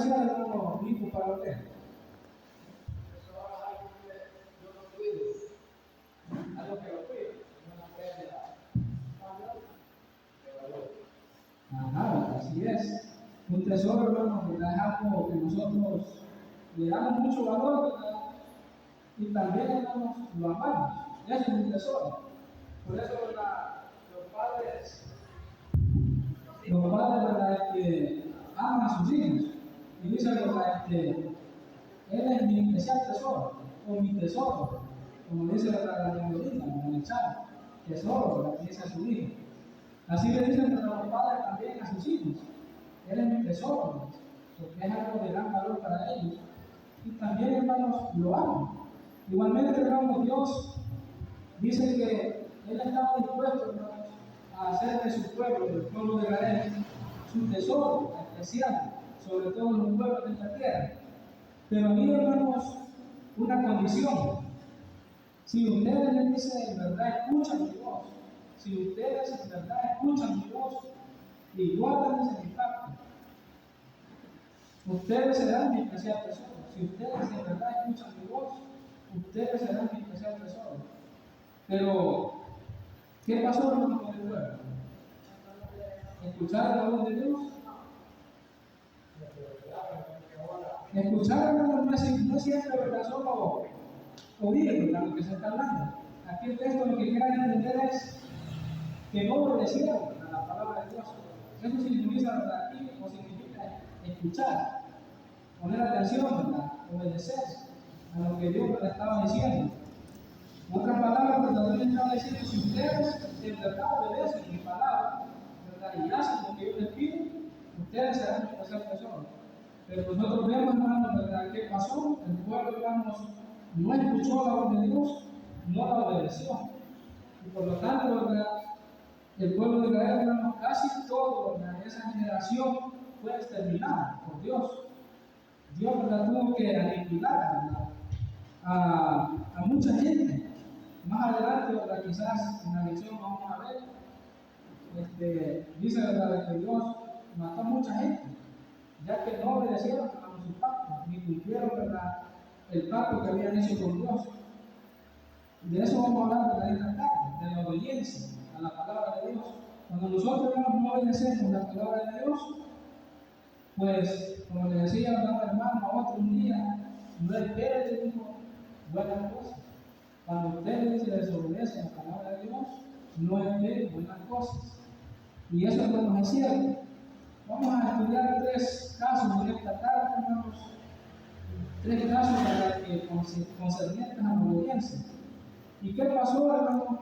especial, hermano Nico, para usted? Algo que lo cuide, una pérdida. Ajá, así es. Un tesoro, hermano, ¿verdad? Es algo que nosotros le damos mucho valor, ¿verdad? Y también, hermanos, lo amamos. Eso es un tesoro. Por eso, ¿verdad? Los padres, ¿verdad? Que aman a sus hijos. Y dicen, ¿verdad? Que él es mi especial tesoro, o mi tesoro, como dice la negrita, como el chavo, tesoro, ¿verdad? Que dice a su hijo. Así le dicen los padres también a sus hijos. Él es mi tesoro, porque es algo de gran valor para ellos. Y también, hermanos, lo aman. Igualmente, hermanos, Dios dice que Él estaba dispuesto, hermanos, a hacer de su pueblo, del pueblo de Israel, su tesoro especial, sobre todo los pueblos de esta tierra. Pero había, hermanos, una condición. Si ustedes le dicen en verdad, escuchan mi voz, si ustedes en verdad escuchan mi voz y guardan ese pacto, ustedes serán mi especial tesoro. Si ustedes en verdad escuchan mi voz, ustedes serán mi especial tesoro. Pero, ¿qué pasó, hermano, con el pueblo? ¿Escucharon la voz de Dios? Escuchar, hermano, no es siempre, ¿verdad? Solo oír, ¿verdad? Lo que se está hablando. Aquí el texto lo que quiere entender es que no obedecieron a la palabra de Dios. Eso significa, ¿verdad? Aquí, o significa escuchar, poner atención, ¿verdad? Obedecer a lo que Dios le estaba diciendo. En otras palabras, ¿verdad? Dios estaba diciendo: si ustedes en verdad obedecen mi palabra, ¿verdad? Y hacen lo que yo les pido, ustedes serán mi especial tesoro. Pero nosotros vemos, hermanos, ¿verdad? ¿Qué pasó? El pueblo, hermanos, no escuchó la voz de Dios, no la obedeció. Y por lo tanto, ¿verdad? El pueblo de Israel, hermanos, casi todo, ¿verdad? Esa generación fue exterminada por Dios. Dios, ¿verdad? Tuvo que aniquilar, ¿verdad? A mucha gente. Más adelante, ¿verdad? Quizás en la lección vamos a ver, dice, ¿verdad?, que Dios mató a mucha gente, ya que no obedecieron a su pacto, ni cumplieron, ¿verdad?, el pacto que habían hecho con Dios. De eso vamos a hablar, ¿verdad?, esta tarde, de la obediencia a la palabra de Dios. Cuando nosotros no obedecemos la palabra de Dios, pues, como le decía a hermano a otro un día, no espere de Dios buenas cosas. Cuando ustedes se desobedecen a la palabra de Dios, no esperen buenas cosas. Y eso, hermanos, es cierto. Vamos a estudiar 3 casos en esta tarde, hermanos. 3 casos para que concernientes a la obediencia. ¿Y qué pasó, hermanos,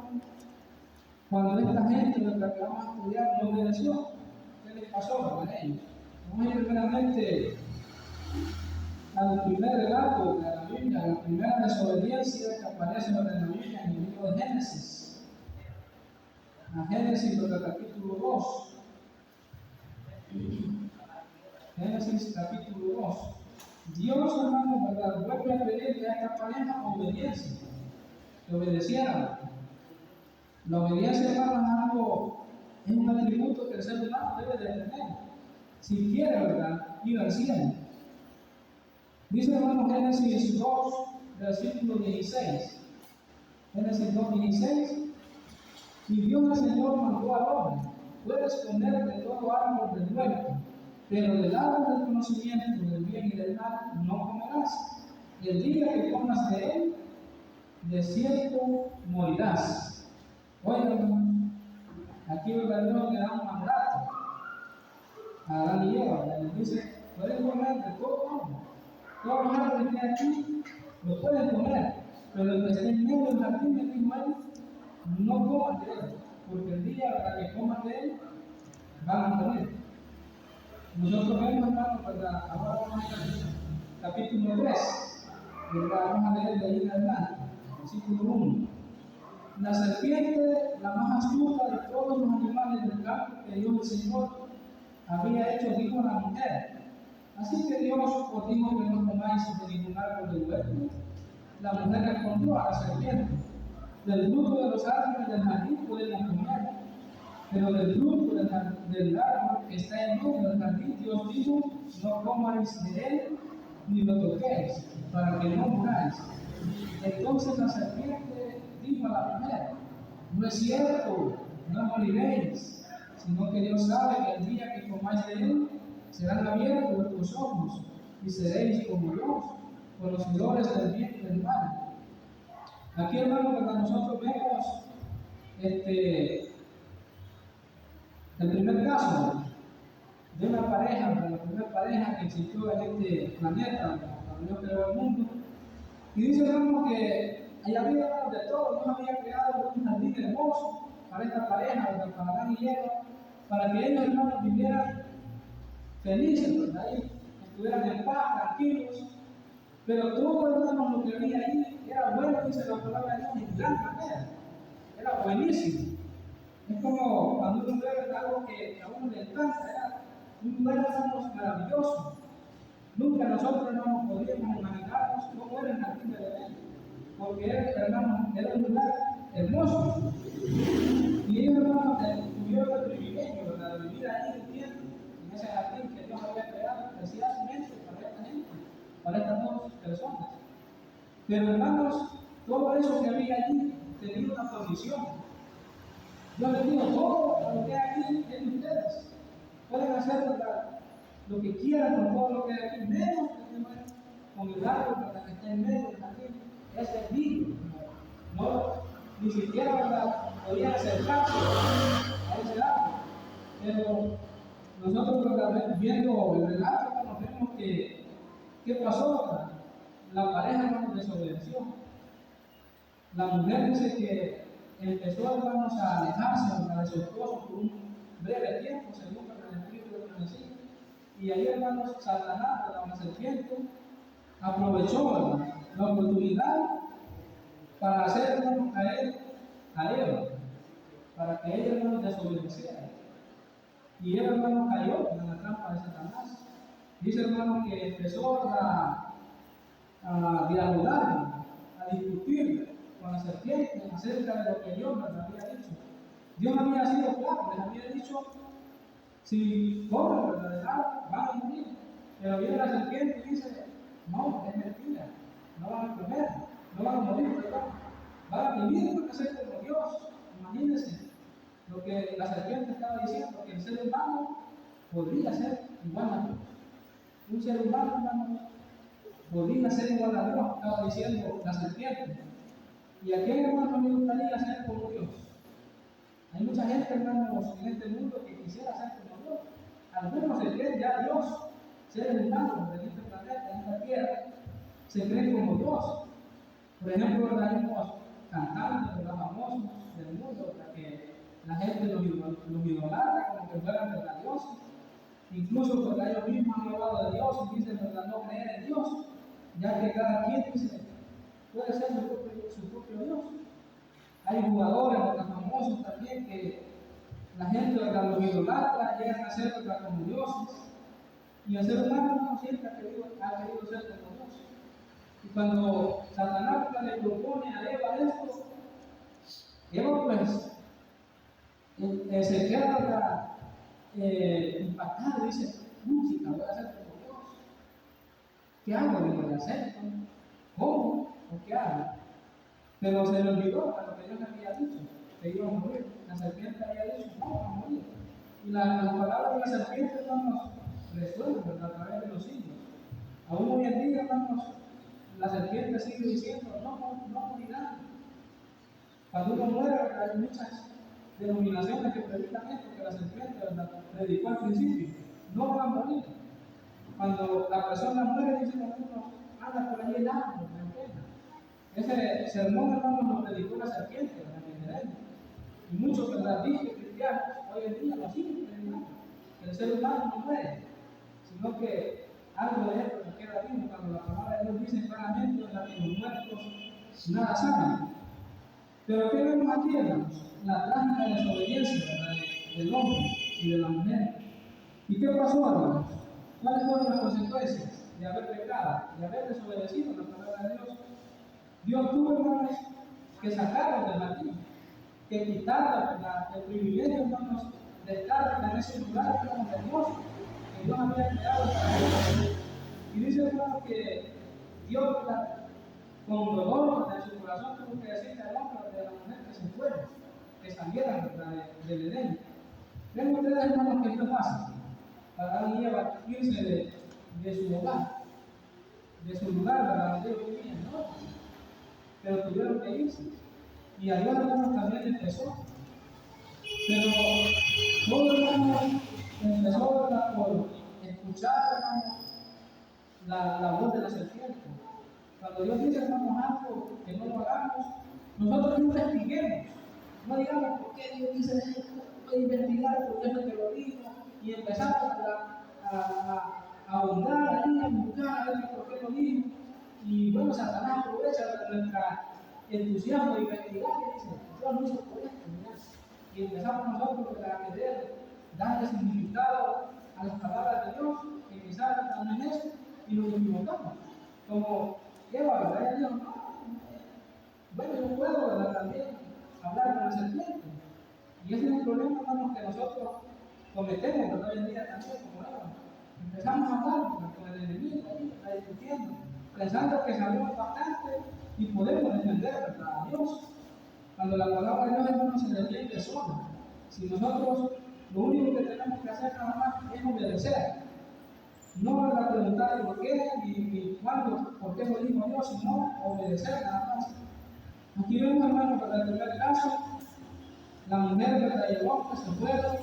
cuando esta gente de la que vamos a estudiar no obedeció? ¿Qué les pasó a ellos? Vamos a ir primeramente al primer relato de la Biblia, la primera desobediencia que aparece en la Biblia en el libro de Génesis. A Génesis, capítulo 2. Génesis capítulo 2. Dios, hermano, ¿verdad?, vuelve a pedirle a esta pareja obediencia, que obedecieran. La obediencia, hermano, es un atributo que el ser humano debe de tener, si quiere, ¿verdad?, ir al cielo. Dice, hermano, Génesis 2, versículo 16. Génesis 2, 16. Y Dios el Señor mandó al hombre: puedes comer de todo árbol del huerto, pero del árbol del conocimiento del bien y del mal no comerás. El día que comas de él, de cierto morirás. Oigan, aquí Dios le da un mandato a Adán y Eva. Les dice: pueden comer de todo árbol. Todos los árboles que hay aquí los pueden comer, pero el que esté en medio del jardín, le dijo él, no coman de él, porque el día para que coman de él van a morir. Nosotros vemos, hermanos, ¿verdad? Ahora vamos a ver capítulo 3, ¿verdad? Vamos a leer de ahí en adelante, versículo 1. La serpiente, la más astuta de todos los animales del campo que Dios el Señor había hecho, dijo a la mujer: así que Dios os dijo que no comáis de ningún árbol del huerto. La mujer respondió a la serpiente: del fruto de los árboles del jardín podemos comer, Pero del fruto del árbol que está en medio del jardín, Dios dijo: no comáis de él ni lo toquéis, para que no muráis. Entonces la serpiente dijo a la mujer: no es cierto, no moriréis, sino que Dios sabe que el día que comáis de él, serán abiertos vuestros ojos y seréis como Dios, conocedores del bien y del mal. Aquí, hermano, cuando nosotros vemos el primer caso de una pareja, de la primera pareja que existió en este planeta, cuando Dios creó el mundo, y dice, hermano, que ahí había de todo. Dios había creado un jardín hermoso para esta pareja, para Adán y Eva, para que ellos, hermanos, vivieran felices, ¿verdad? Ahí estuvieran en paz, tranquilos. Pero todo, hermano, lo que había ahí era bueno, dice la palabra de Dios, en gran manera. Era buenísimo. Es como cuando uno ve algo que a uno le encanta, era un lugar, hermanos, maravilloso. Nunca nosotros, hermanos, podríamos imaginarnos cómo era el jardín de Edén, porque era, hermanos, era un lugar hermoso. Y ellos, hermanos, tuvieron el privilegio, ¿verdad?, de vivir ahí un tiempo, en ese jardín que Dios había creado especialmente para esta gente, para estas dos personas. Pero, hermanos, todo eso que había allí tenía una condición. Yo les digo: todo lo que hay aquí es de ustedes. Pueden hacer, ¿verdad?, lo que quieran con todo lo que hay aquí, menos con el árbol que está en medio del jardín. Ese es mío. No, ni siquiera, ¿verdad?, podían acercarse a ese árbol. Pero nosotros, ¿verdad?, viendo el relato, nos vemos que ¿qué pasó, ¿verdad? La pareja no desobedeció. La mujer dice que empezó, hermanos, a alejarse, ¿verdad?, de su esposo por un breve tiempo, según el Espíritu de Mesías. Y ahí, hermanos, Satanás, la serpiente, aprovechó, ¿verdad?, la oportunidad para hacer, hermanos, caer a Eva, para que ella, hermanos, desobedeciera. Y Eva, hermanos, cayó en la trampa de Satanás. Dice, hermanos, que empezó a dialogar, a discutir con la serpiente acerca de lo que Dios les había dicho. Dios había sido claro, les había dicho: si comen, ¿verdad?, del árbol, van a morir. Pero viene la serpiente y dice: no, es mentira, no van a comer, no van a morir, ¿verdad?, van a vivir, van a ser como Dios. Imagínense lo que la serpiente estaba diciendo, que el ser humano podría ser igual a Dios. Un ser humano, hermano, podría ser igual a Dios, estaba diciendo la serpiente. ¿Y a quién, hermano, le gustaría ser como Dios? Hay mucha gente, hermanos, en este mundo que quisiera ser como Dios. Algunos se creen ya Dios, seres humanos en este planeta, en esta tierra, se creen como Dios. Por ejemplo, hay unos cantantes, ¿verdad?, famosos del mundo, que la gente los idolatra como que fueran, ¿verdad?, dioses. Incluso porque ellos mismos han hablado de Dios y dicen, ¿verdad?, no creer en Dios, ya que cada quien dice puede ser su propio Dios. Hay jugadores, ¿verdad?, famosos también, que la gente, ¿verdad?, los idolatra, llegan a ser, ¿verdad?, como dioses. Y el ser humano no siempre ha querido ser como Dios. Y cuando Satanás le propone a Eva esto, Eva, pues, se queda, ¿verdad?, impactada, dice: música, voy a ser como Dios. ¿Qué hago? Digo, ¿le acepto? ¿Cómo? ¿O qué hago? Pero se le olvidó a lo que Dios le había dicho, que iba a morir. La serpiente había dicho: no, va a morir. Y las palabras de la serpiente, hermanos, resuenan, ¿verdad?, a través de los siglos. Aún hoy en día, hermanos, la serpiente sigue diciendo: no morirán. Cuando uno muere, hay muchas denominaciones que predican esto, que la serpiente, ¿verdad?, predicó al principio: no van a morir. Cuando la persona muere, dice que uno anda por ahí el árbol, ese sermón, hermanos, lo predicó la serpiente, ¿verdad?, y muchos, ¿verdad?, dicen cristianos hoy en día lo siguen predicando, que el ser humano no muere, sino que algo de esto nos queda vivo, cuando la palabra de Dios dice claramente, ¿verdad?, que los muertos nada saben. Pero ¿qué vemos aquí, hermanos? La trágica desobediencia, ¿verdad?, del hombre y de la mujer. ¿Y qué pasó, hermanos? ¿Cuáles fueron las consecuencias de haber pecado, de haber desobedecido la palabra de Dios? Dios tuvo, hermanos, que sacarlos del jardín. que quitar el privilegio, hermanos, de estar en ese lugar, hermanos, de Dios, que Dios había creado para ellos. Y dice, hermanos, que Dios, con dolor en su corazón, tuvo que decirle al hombre de la mujer que se fuera, que salieran del Edén. ¿Ven ustedes, hermanos, que esto es fácil? Para Adán y Eva irse de su hogar, de su lugar, ¿verdad? Donde ellos vivían, ¿no? Pero tuvieron que irse. Y a Dios, hermanos, también empezó. Pero todo, hermanos, empezó, ¿verdad? Por escuchar, hermanos, la voz de la serpiente. Cuando Dios dice, hermanos, algo que no lo hagamos, nosotros no investiguemos. No digamos por qué Dios dice esto, voy a investigar por qué es lo que lo dijo, y empezar a ahondar ahí, a buscar a ver por qué lo dijo. Y bueno, Satanás aprovecha nuestra entusiasmo de investigar y dice, Dios lo hizo por esto, mirá. Y empezamos nosotros a querer darle significado a las palabras de Dios, que quizás no es eso, y nos equivocamos. Como Eva, ¿verdad? Ella dijo, no, bueno, yo puedo, ¿verdad? También hablar con la serpiente. Y ese es el problema, hermanos, que nosotros cometemos, ¿verdad? Hoy en día también, como Eva. Empezamos a hablar con el enemigo, ahí, discutiendo, pensando que sabemos bastante y podemos defender, ¿verdad? A Dios. Cuando la palabra de Dios, hermanos, se defiende sola. Si nosotros lo único que tenemos que hacer nada más es obedecer. No a preguntar por qué ni cuándo, por qué lo dijo Dios, sino obedecer nada más. Aquí vemos, hermanos, para el primer caso, la mujer, ¿verdad? Y el hombre se fueron,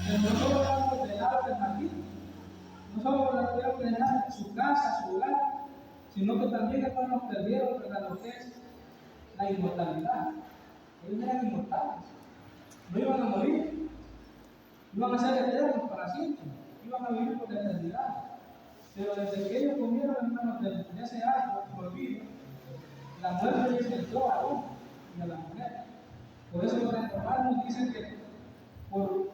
pero no solo hablamos de la alternativa, no solo tuvieron que dejar su casa, su hogar, sino que también, hermanos, perdieron, ¿verdad? Lo que es la inmortalidad. Ellos eran inmortales, no iban a morir, iban a ser eternos para siempre, iban a vivir por la eternidad. Pero desde que ellos comieron, hermanos, de ese árbol prohibido, la muerte les entró a uno y a la mujer. Por eso los hermanos dicen que por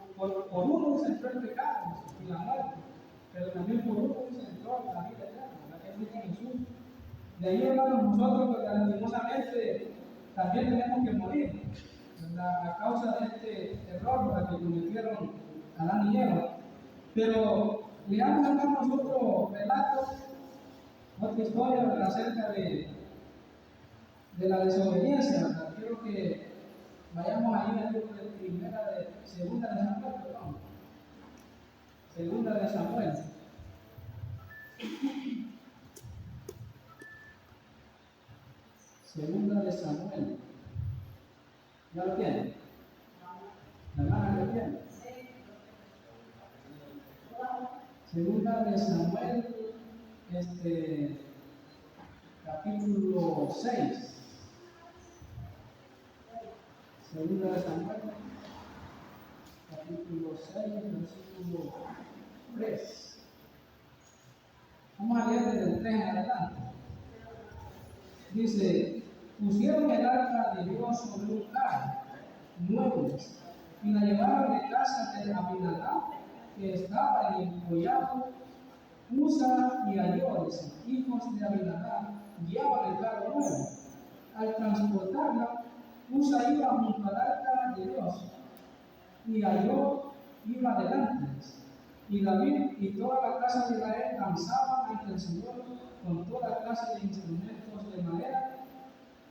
uno se entró el pecado y la muerte, pero también por uno se entró la vida eterna, la que es Cristo Jesús. De ahí, hermanos, nosotros, lastimosamente, también tenemos que morir, ¿verdad? A causa de este error, ¿verdad?, que cometieron Adán y Eva. Pero leamos, hermanos, otro relato, otra historia, ¿verdad?, acerca de la desobediencia, ¿verdad? Quiero que vayamos ahí al libro de Segunda de Samuel, perdón. Segunda de Samuel. Segunda de Samuel. ¿Ya lo tienen? ¿La hermana lo tiene? Segunda de Samuel, capítulo 6. Segunda de Samuel, capítulo 6, versículo 3. Vamos a leer desde el 3 en adelante. Dice, pusieron el arca de Dios sobre un carro nuevo y la llevaron de casa de Abinadab, que estaba en el collado. Usa y Ayores, hijos de Abinadab, guiaban el carro nuevo. Al transportarla, Usa iba junto al arca de Dios y Ayor iba delante. Y David y toda la casa de Israel danzaban ante el Señor con toda clase de instrumentos de madera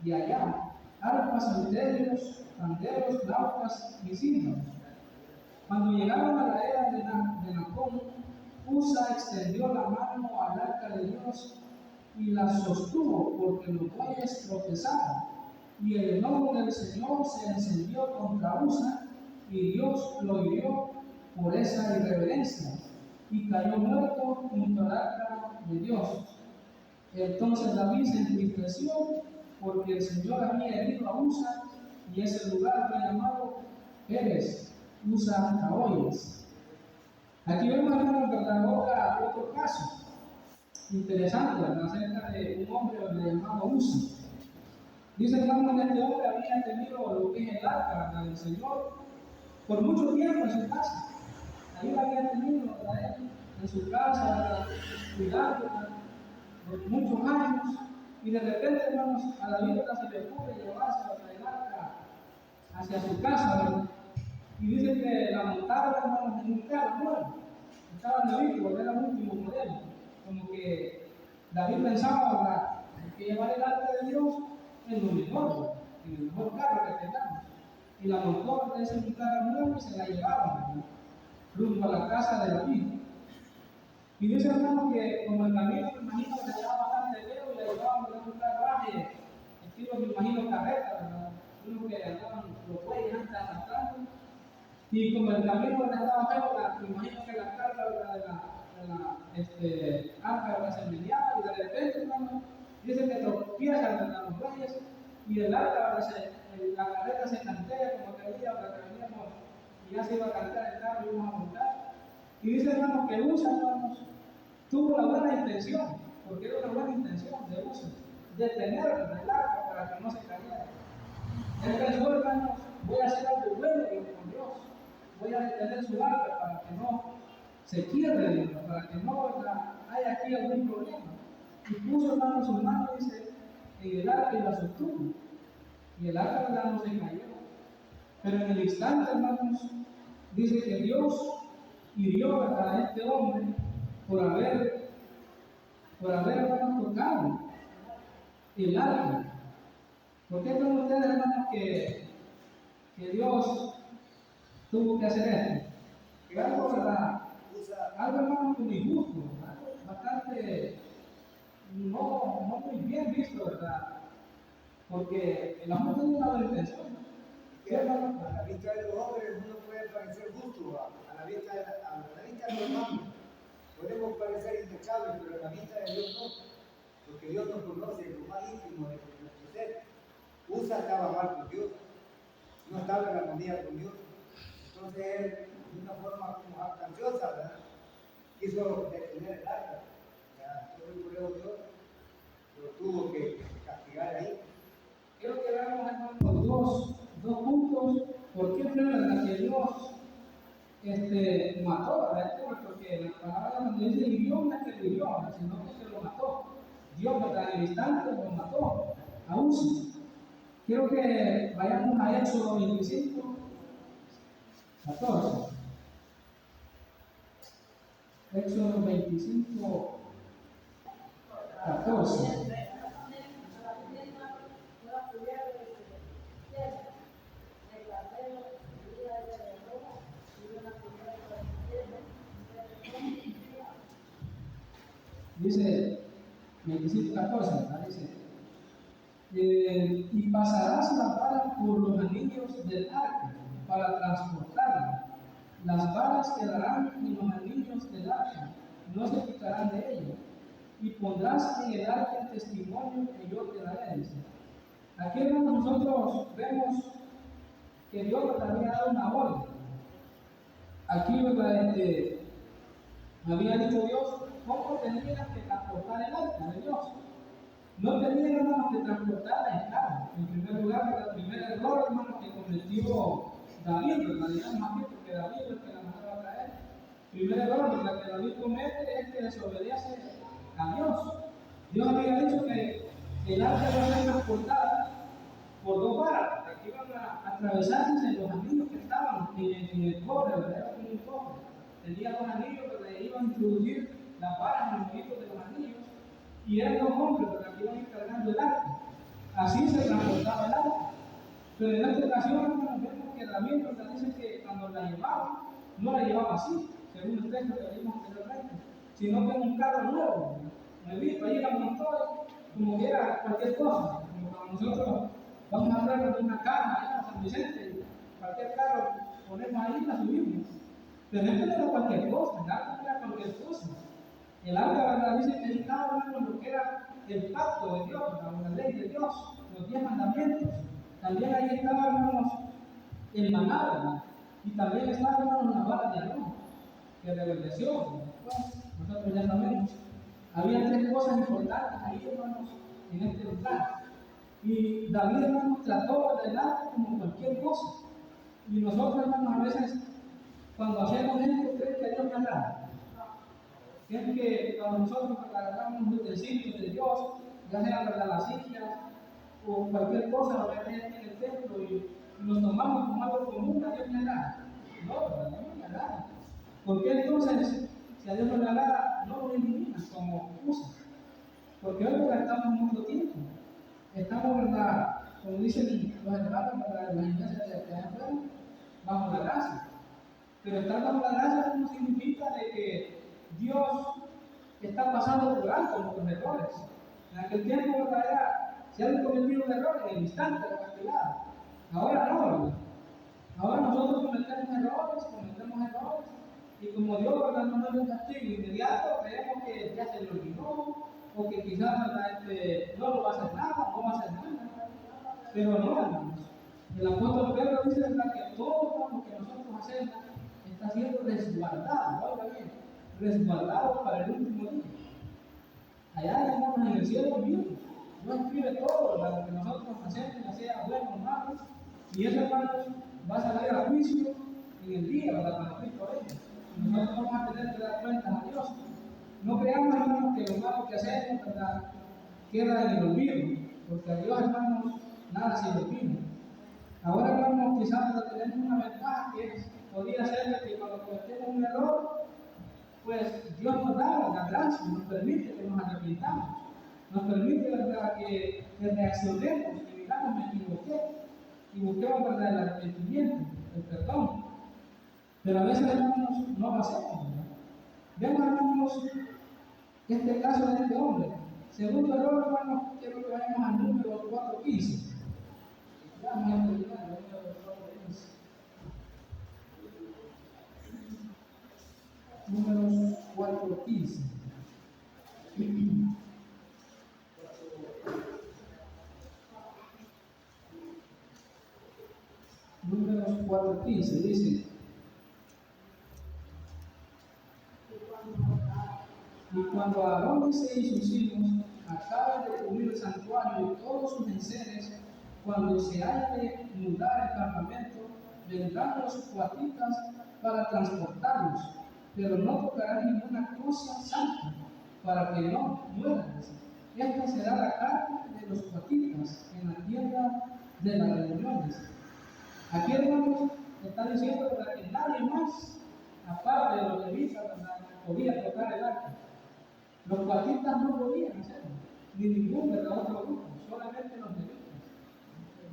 de allá, arpas, salterios, panderos, flautas y címbalos. Cuando llegaron a la era de Nacón, Usa extendió la mano al arca de Dios y la sostuvo porque los bueyes tropezaban. Y el enojo del Señor se encendió contra Usa y Dios lo hirió por esa irreverencia y cayó muerto junto al arca de Dios. Entonces David se entristeció porque el Señor había herido a Usa y ese lugar fue llamado Pérez, Usa Caoyes. Aquí vemos, hermanos, ¿verdad?, otro caso interesante, ¿verdad?, acerca de un hombre llamado Usa. Dice, hermano, que este hombre había tenido lo que es el arca del Señor por mucho tiempo en su casa. Ahí lo había tenido, ¿verdad?, en su casa, cuidándola por muchos años. Y de repente, hermanos, a David se le ocurre llevarse el arca hacia su casa, ¿verdad? Y dice que la montaron, hermanos, en un carro nuevo. Estaba nuevo, era el último modelo. Como que David pensaba, ¿verdad?, que llevar el arca de Dios en lo mejor, en el mejor carro que tengamos. Y la montó en ese carro nuevo y se la llevaron, ¿verdad?, rumbo a la casa de David. Y dice, hermano, que como el camino, me imagino que se llevaba bastante lejos y le llevaban en un carruaje, estilo, me imagino, carreta, ¿verdad? Uno que andaban los bueyes antes arrastrando. Y como el camino estaba feo, me imagino que la carga de la arca se enviaba y de repente, hermano, dice que tropiezan los bueyes y el arca, la carreta se cantea como que había, que veníamos y ya se iba a cantar el carro y íbamos a montar. Y dice, hermano, que Usa, hermanos, tuvo la buena intención, porque era una buena intención de Usa, de tener el arca para que no se cayera. Él pensó, hermanos, voy a hacer algo bueno con Dios, voy a detener su arca para que no se quiebre, para que no haya aquí algún problema. Y puso, hermanos, su mano, dice, en el arca y la sostuvo. Y el arca, ¿verdad?, no se cayó. Pero en el instante, hermanos, dice que Dios hirió a este hombre por haber, hermanos, tocado el arca. ¿Por qué creen ustedes, hermanos, que Dios tuvo que hacer esto? Que algo, ¿verdad?, algo, hermano, muy injusto, algo bastante no muy bien visto, ¿verdad? Porque el hombre tiene una buena intención. ¿Sí, hermano? A la vista de los hombres uno puede parecer justo, a la vista de los hermanos podemos parecer impecables, pero a la vista de Dios no, porque Dios nos conoce lo más íntimo de nuestro ser. Usa estaba mal con Dios, no estaba en armonía con Dios. Entonces él, de una forma como jactanciosa, ¿verdad?, quiso detener el arca. Entonces por eso Dios lo tuvo que castigar ahí. Quiero que veamos, hermanos, dos puntos. ¿Por qué fue verdad que Dios mató a este? Porque la palabra cuando dice hirió, no es que lo hirió, sino que lo mató. Dios, ¿verdad?, en el instante lo mató a Uzi. Quiero que vayamos a Éxodo 25, 14. Éxodo 25, 14. Dice 25:14, dice, y pasarás la vara por los anillos del arca para transportarla. Las varas quedarán en los anillos del arca, no se quitarán de ella. Y pondrás en el arca el testimonio que yo te daré, dice. Aquí, hermanos, nosotros vemos que Dios nos había dado una orden. Aquí, ¿verdad?, había dicho Dios cómo tenían que transportar el arca de Dios. No tenían, hermanos, que transportarla en carro. En primer lugar, el primer error, hermanos, que cometió David, ¿verdad?, digamos aquí, porque David es el que la mandaba a traer. El primer error, ¿verdad?, que David comete es que desobedece a Dios. Dios había dicho que el arca iba a ser transportada por dos varas, que iban a atravesarse los anillos que estaban en el cofre, ¿verdad?, era como un cofre. Tenía dos anillos que iban a introducir las varas en los movimientos de los anillos, y eran dos hombres, ¿verdad?, que iban a ir cargando el arca. Así se transportaba el arca. Pero en esta ocasión, hermanos, vemos que David, ¿verdad?, dice que cuando la llevaba, no la llevaba así, según el texto que vimos anteriormente, sino que en un carro nuevo, nuevito, ahí la montó como que era cualquier cosa, como cuando nosotros vamos a hablar de una cama allá a San Vicente, cualquier carro ponemos ahí y la subimos. Pero esto no era cualquier cosa, el arca no era cualquier cosa. El arca, ¿verdad?, dice que ahí estaba hablando lo que era el pacto de Dios, la ley de Dios, los 10 mandamientos. También ahí estaba, hermanos, el maná, ¿verdad?, y también estaba, hermanos, la vara de Aarón, que reverdeció. Nosotros ya sabemos. Había tres cosas importantes ahí, hermanos, en este lugar. Y David, hermanos, trató de dar como cualquier cosa. Y nosotros, hermanos, a veces, cuando hacemos esto, creen que Dios nos da. Creen que cuando nosotros agarramos los utensilios de Dios, ya sean, ¿verdad?, las sillas o cualquier cosa, lo que hay en el templo, y lo tomamos como algo común, a Dios le agrada. No, ¿verdad? No le agrada. ¿Por qué entonces, si a Dios no le agrada, no lo eliminas como usa? Porque hoy gastamos mucho tiempo. Estamos, ¿verdad? Como dicen los hermanos, ¿verdad? En las iglesias de allá afuera, bajo la gracia. Pero estar bajo la gracia no significa de que Dios está pasando por alto nuestros errores. En aquel tiempo, ¿verdad? Si alguien cometía un error, en el instante lo castigaba. Ahora no, ¿verdad? Ahora nosotros cometemos errores, y como Dios, ¿verdad?, no nos da un castigo inmediato, creemos que ya se le olvidó, o que quizás, ¿verdad?, no lo va a hacer nada, no va a hacer nada. Pero no, hermanos. El apóstol Pedro dice, ¿verdad?, que todo lo que nosotros hacemos está siendo resguardado, oiga bien, resguardado para el último día. Allá, hermanos, en el cielo mismo, Dios escribe todo, ¿verdad?, lo que nosotros hacemos, ya sea bueno o malo, y eso, hermanos, va a salir a juicio en el día, ¿verdad?, cuando Cristo venga. Nosotros vamos a tener que dar cuentas a Dios. No creamos, hermanos, que lo malo que hacemos, ¿verdad?, queda en el olvido, porque a Dios, hermanos, nada se le olvida. Ahora, hermanos, quizás tenemos una ventaja que podría ser que cuando cometemos un error, pues Dios nos da la gracia, nos permite que nos arrepintamos, nos permite, ¿verdad?, que reaccionemos, que digamos, me equivoqué, y busquemos, ¿verdad?, el arrepentimiento, el perdón. Pero a veces, hermanos, no lo hacemos, ¿verdad? Vemos, hermanos, este caso de este hombre. Segundo error, hermanos, quiero que vayamos al número 4:15. Ya vamos a terminar, el número 4:15. Números 4:15. Números 4:15 dice: y cuando Aarón y sus hijos acaben de cubrir el santuario y todos sus enseres, cuando se haya de mudar el campamento, vendrán los coatitas para transportarlos, pero no tocarán ninguna cosa santa, para que no mueran. Esta será la carne de los coatitas en la tierra de las reuniones. Aquí, hermanos, está diciendo que nadie más, aparte de los levitas, podía tocar el arca. Los coatitas no podían hacerlo, ni ningún otro grupo, solamente los levitas,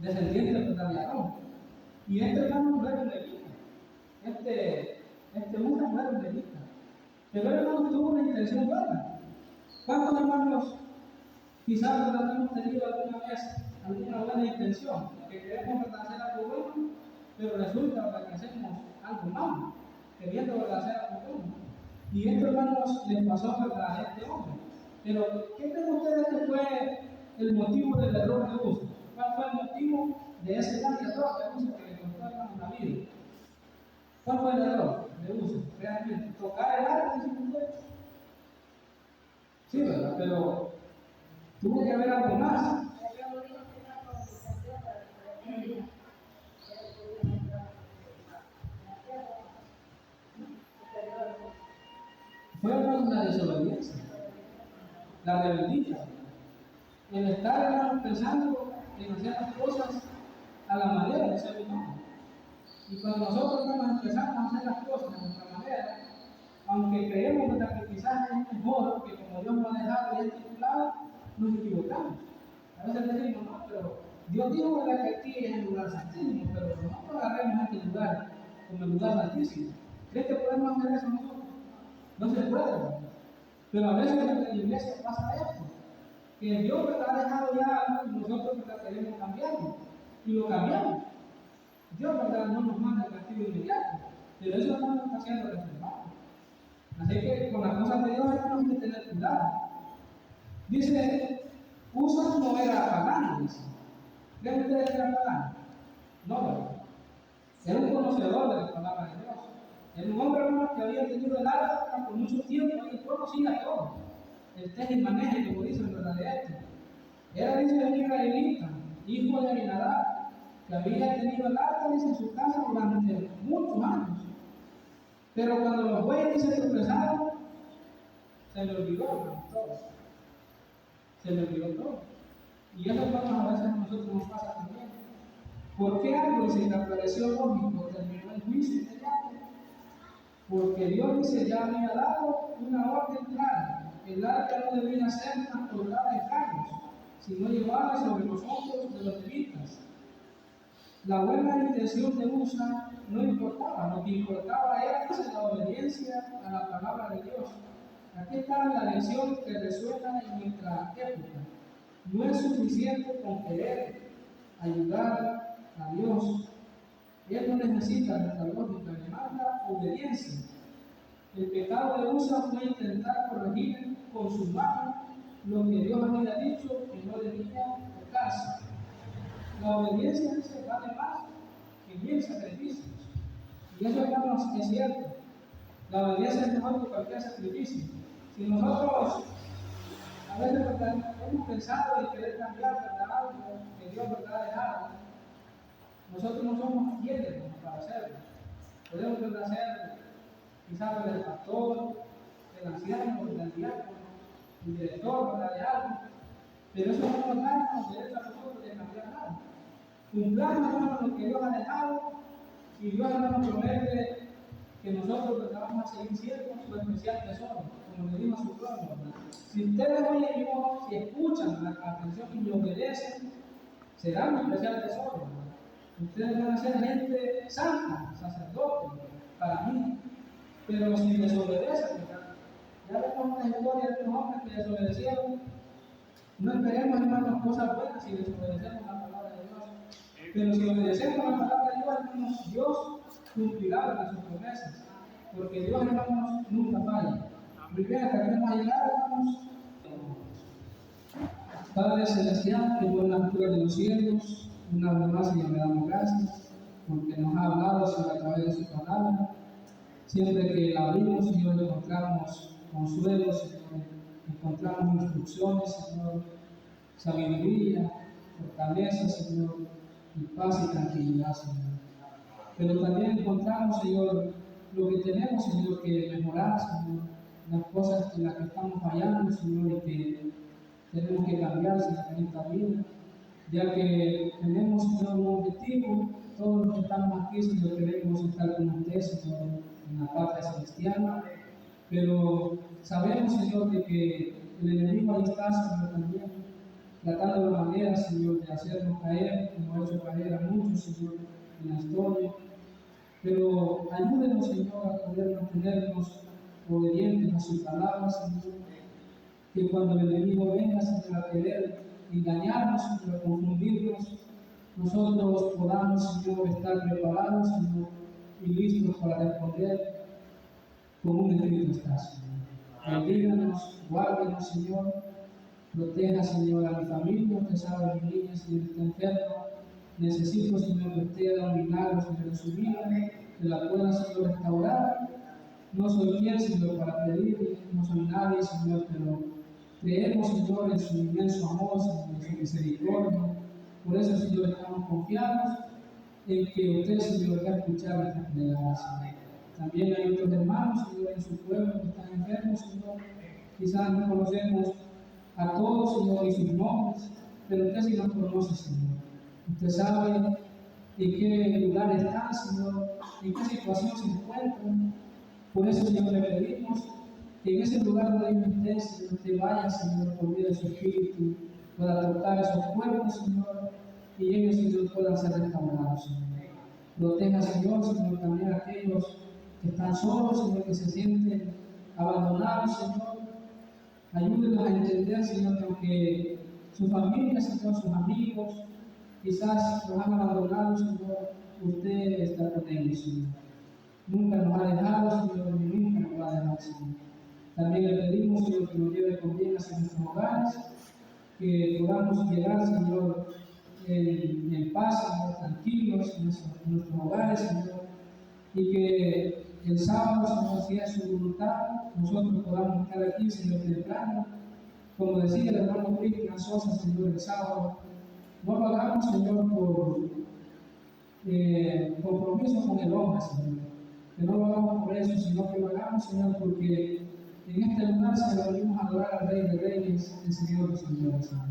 descendientes de Aarón. Y este hermano no era un levita, este Uza no era un levita, pero el hermano tuvo una intención buena. ¿Cuántos hermanos quizás no hemos tenido alguna vez alguna buena intención, que queremos hacer algo bueno, pero resulta que hacemos algo malo, queriendo hacer algo bueno? Y esto, hermanos, les pasó a este hombre. Pero, ¿qué creen ustedes que fue el motivo del error de Uza? ¿Cuál fue el motivo de ese gran error de Uza que le contó, hermanos, la Biblia? ¿Cuál fue el error de Uza? Realmente, tocar el arca, dicen ustedes. Sí, ¿verdad? Pero tuvo que haber algo más. Fue la desobediencia, la rebeldía, el estar, hermanos, pensando en hacer las cosas a la manera de ser humano. Y cuando nosotros, hermanos, empezamos a hacer las cosas de nuestra manera, aunque creemos que quizás es mejor, que como Dios nos ha dejado y estipulado, nos equivocamos. A veces decimos, no, pero Dios dijo que aquí es el lugar santísimo, pero nosotros agarremos este lugar como el lugar santísimo. ¿Crees que podemos hacer eso nosotros? No se puede, ¿verdad? Pero a veces en la iglesia pasa esto, que Dios ha dejado ya algo y nosotros queremos cambiarlo, y lo cambiamos. Dios, ¿verdad?, no nos manda el castigo inmediato, pero eso no nos está haciendo reservado. Así que con las cosas de Dios, hermanos, hay que tener cuidado. Dice, Uza no era pagano, dice. ¿Creen ustedes que era pagano? No, ¿verdad? Era un conocedor de la palabra de Dios. Era un hombre, hermano, que había tenido el arca por mucho tiempo y conocía todo. El teje y maneje, como dicen, ¿verdad?, de esto. Era, dice, un israelita, hijo de Aminadab, que había tenido el arca, dice, en su casa durante muchos años. Pero cuando los bueyes se tropezaron, se le olvidó todo. Se le olvidó todo. Y eso, hermanos, a veces a nosotros nos pasa también. ¿Por qué algo sin que pareció lógico terminó el juicio inmediato? Porque Dios dice, ya había dado una orden clara. El arca no debía ser transportada en carros, sino llevada sobre los hombros de los levitas. La buena intención de Usa no importaba, lo que importaba era la obediencia a la palabra de Dios. Aquí está la lección que resuena en nuestra época. No es suficiente con querer ayudar a Dios. Él no necesita nuestra lógica, le manda obediencia. El pecado de Usa fue intentar corregir con su mano lo que Dios había dicho que no debía tocarse. La obediencia dice vale más que 1000 sacrificios. Y eso, hermanos, es cierto. La obediencia es mejor que cualquier sacrificio. Si nosotros a veces hemos pensado en querer cambiar, ¿verdad?, algo que Dios, ¿verdad?, ha dejado, nosotros no somos fieles para hacerlo. Podemos, ¿verdad?, ser quizás el pastor, el anciano, el diácono, el director, ¿verdad?, de algo, pero eso no nos da derecho a nosotros de cambiar nada. Cumplamos, hermanos, lo que Dios ha dejado, y Dios, hermanos, promete que nosotros, ¿verdad?, vamos a seguir siendo su especial tesoro, como le dijo a su pueblo, ¿verdad? Si ustedes oyen mi voz, si escuchan la atención y me obedecen, serán mi especial tesoro, ¿verdad? Ustedes van a ser gente santa, sacerdote, para mí. Pero si desobedecen, ¿verdad? Ya vemos una historia de unos hombres que desobedecieron. No esperemos, hermanos, cosas buenas si desobedecemos la palabra de Dios. Pero si obedecemos la palabra de Dios, hermanos, Dios cumplirá sus promesas. Porque Dios, hermanos, nunca falla. Primero, hasta que vamos a llegar, hermanos. Padre Celestial, que por la altura de los cielos, una vez más, Señor, le damos gracias porque nos ha hablado, Señor, a través de su palabra. Siempre que la abrimos, Señor, encontramos consuelo, Señor, encontramos instrucciones, Señor, sabiduría, fortaleza, Señor, y paz y tranquilidad, Señor. Pero también encontramos, Señor, lo que tenemos, Señor, que mejorar, Señor, las cosas en las que estamos fallando, Señor, y que tenemos que cambiar, Señor, en esta vida, ya que tenemos, Señor, un objetivo. Todos los que estamos aquí, Señor, queremos estar con usted, Señor, en la patria celestial, pero sabemos, Señor, de que el enemigo ahí está, Señor, también tratando la manera, Señor, de hacernos caer, como ha hecho caer a muchos, Señor, en la historia. Pero ayúdenos, Señor, a poder mantenernos obedientes a su palabra, Señor, que cuando el enemigo venga, Señor, a querer engañarnos, Señor, a confundirnos, nosotros podamos, Señor, estar preparados, Señor, y listos para responder como un escrito está, Señor. Bendíganos, guárdenos, Señor, proteja, Señor, a mi familia. Usted sabe, mi niña, Señor, está enferma. Necesito, Señor, que usted haga un milagro, Señor, en su vida, que la pueda, Señor, restaurar. No soy quien, Señor, para pedir, no soy nadie, Señor, pero creemos, Señor, en su inmenso amor, Señor, en su misericordia. Por eso, Señor, estamos confiados en que usted, Señor, va a escuchar nuestras plegarias, Señor. También hay otros hermanos, Señor, en su pueblo que están enfermos, Señor. Quizás no conocemos a todos, Señor, y sus nombres, pero usted sí los conoce, Señor. Usted sabe en qué lugar están, Señor, en qué situación se encuentran. Por eso, Señor, le pedimos que en ese lugar donde hay usted, Señor, usted vaya, Señor, por medio de su Espíritu, pueda tocar a esos cuerpos, Señor, y ellos, Señor, puedan ser restaurados, Señor. Proteja, Señor, también a aquellos que están solos, Señor, que se sienten abandonados, Señor. Ayúdenos a entender, Señor, que aunque su familia, Señor, sus amigos, quizás los han abandonado, Señor, usted está con ellos, Señor. Nunca nos ha dejado, Señor, ni nunca nos va a dejar, Señor. También le pedimos, Señor, que nos lleve con bien hacia nuestros hogares, que podamos llegar, Señor, en paz, Señor, tranquilos en nuestros hogares, Señor, y que el sábado, Señor, si es su voluntad, nosotros podamos estar aquí, Señor, temprano. Como decía el hermano Cristian Sosa, Señor, el sábado, no lo hagamos, Señor, por compromiso con el hombre, Señor, que no lo hagamos por eso, sino que lo hagamos, Señor, porque en este lugar se venimos a adorar al Rey de Reyes, el Señor de Señores, Señor.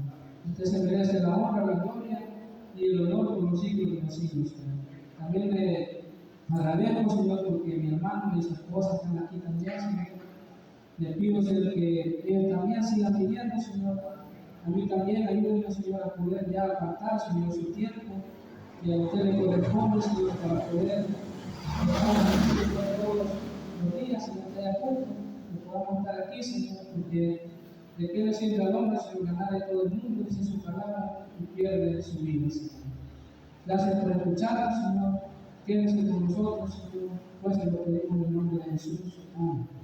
Usted se merece la honra, la gloria y el honor por los siglos de los siglos, Señor. También le agradezco, Señor, porque mi hermano y su esposa están aquí también, Señor. Le pido, Señor, que ellos también sigan viviendo, Señor. A mí también, ayúdenme, Señor, a poder ya apartar, Señor, su tiempo y a usted le corresponde, Señor, para poder todos los días, Señor, que haya culto, que podamos estar aquí, Señor, porque de qué le sirve al hombre, Señor, ganar de todo el mundo, dice su palabra, y pierde su vida, Señor. Gracias por escucharnos, Señor. Quédese con nosotros, Señor, pues lo pedimos en el nombre de Jesús. Amén.